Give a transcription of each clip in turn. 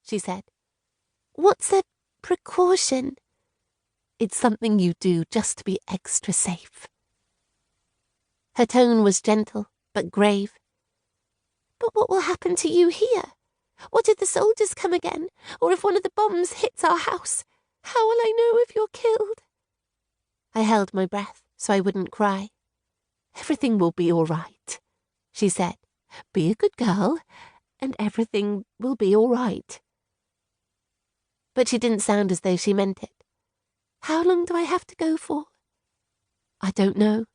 she said. "What's a precaution?" "It's something you do just to be extra safe." Her tone was gentle, but grave. "But what will happen to you here? What if the soldiers come again, or if one of the bombs hits our house? How will I know if you're killed?" I held my breath so I wouldn't cry. "Everything will be all right," she said. "Be a good girl, and everything will be all right." But she didn't sound as though she meant it. "How long do I have to go for?" "I don't know.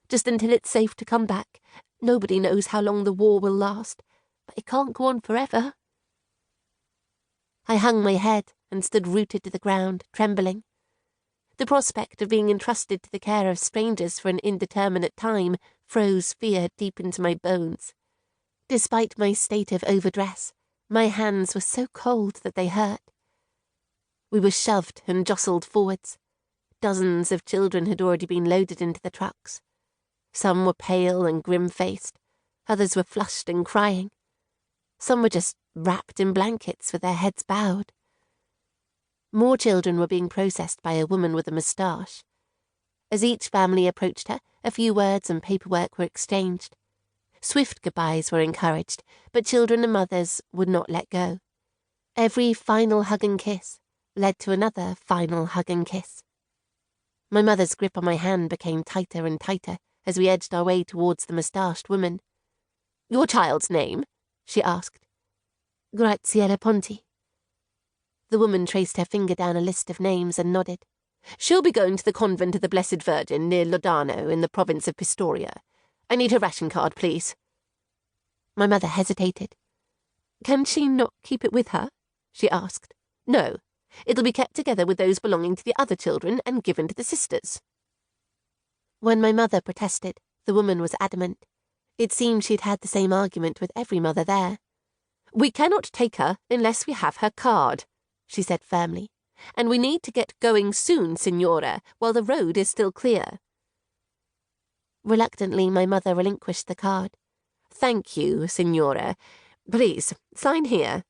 Just until it's safe to come back. Nobody knows how long the war will last, but it can't go on forever." I hung my head and stood rooted to the ground, trembling. The prospect of being entrusted to the care of strangers for an indeterminate time froze fear deep into my bones. Despite my state of overdress, my hands were so cold that they hurt. We were shoved and jostled forwards. Dozens of children had already been loaded into the trucks. Some were pale and grim-faced, others were flushed and crying. Some were just wrapped in blankets with their heads bowed. More children were being processed by a woman with a moustache. As each family approached her, a few words and paperwork were exchanged. Swift goodbyes were encouraged, but children and mothers would not let go. Every final hug and kiss led to another final hug and kiss. My mother's grip on my hand became tighter and tighter as we edged our way towards the moustached woman. "Your child's name?" she asked. "Graziella Ponti." The woman traced her finger down a list of names and nodded. "She'll be going to the convent of the Blessed Virgin near Lodano in the province of Pistoria. I need her ration card, please." My mother hesitated. "Can she not keep it with her?" she asked. "No. It'll be kept together with those belonging to the other children and given to the sisters." When my mother protested, the woman was adamant. It seemed she'd had the same argument with every mother there. "We cannot take her unless we have her card," she said firmly. "And we need to get going soon, Signora, while the road is still clear." Reluctantly, my mother relinquished the card. "Thank you, Signora. Please, sign here."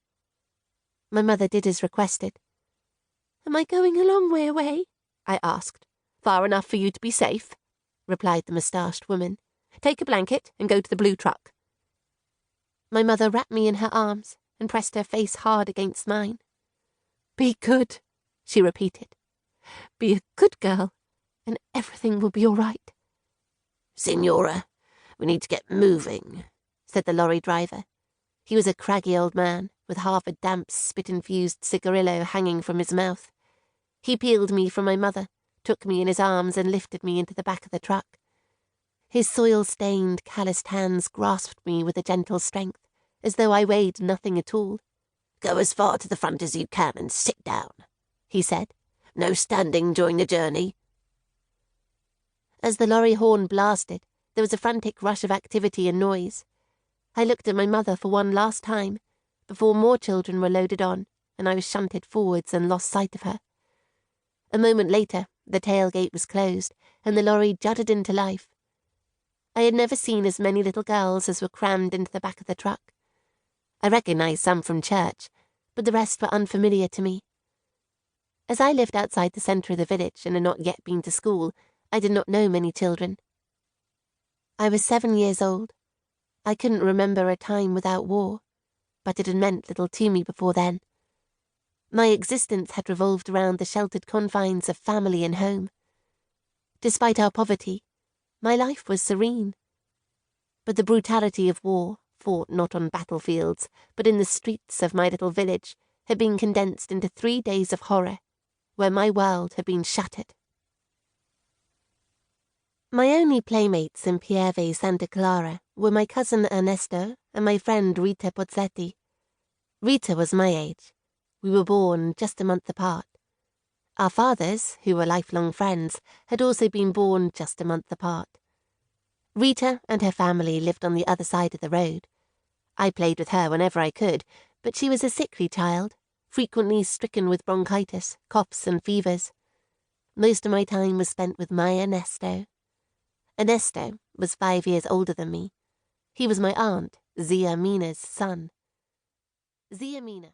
My mother did as requested. "Am I going a long way away?" I asked. "Far enough for you to be safe," replied the moustached woman. "Take a blanket and go to the blue truck." My mother wrapped me in her arms and pressed her face hard against mine. "Be good," she repeated. "Be a good girl, and everything will be all right." "Signora, we need to get moving," said the lorry driver. He was a craggy old man, with half a damp, spit-infused cigarillo hanging from his mouth. He peeled me from my mother, took me in his arms and lifted me into the back of the truck. His soil-stained, calloused hands grasped me with a gentle strength, as though I weighed nothing at all. "Go as far to the front as you can and sit down," he said. "No standing during the journey." As the lorry horn blasted, there was a frantic rush of activity and noise. I looked at my mother for one last time, before more children were loaded on, and I was shunted forwards and lost sight of her. A moment later, the tailgate was closed, and the lorry jutted into life. I had never seen as many little girls as were crammed into the back of the truck. I recognized some from church, but the rest were unfamiliar to me. As I lived outside the centre of the village and had not yet been to school, I did not know many children. I was 7 years old. I couldn't remember a time without war, but it had meant little to me before then. My existence had revolved around the sheltered confines of family and home. Despite our poverty, my life was serene. But the brutality of war, fought not on battlefields, but in the streets of my little village, had been condensed into 3 days of horror, where my world had been shattered. My only playmates in Pieve Santa Clara were my cousin Ernesto and my friend Rita Pozzetti. Rita was my age. We were born just a month apart. Our fathers, who were lifelong friends, had also been born just a month apart. Rita and her family lived on the other side of the road. I played with her whenever I could, but she was a sickly child, frequently stricken with bronchitis, coughs and fevers. Most of my time was spent with my Ernesto. Ernesto was 5 years older than me. He was my aunt, Zia Mina's son. Zia Mina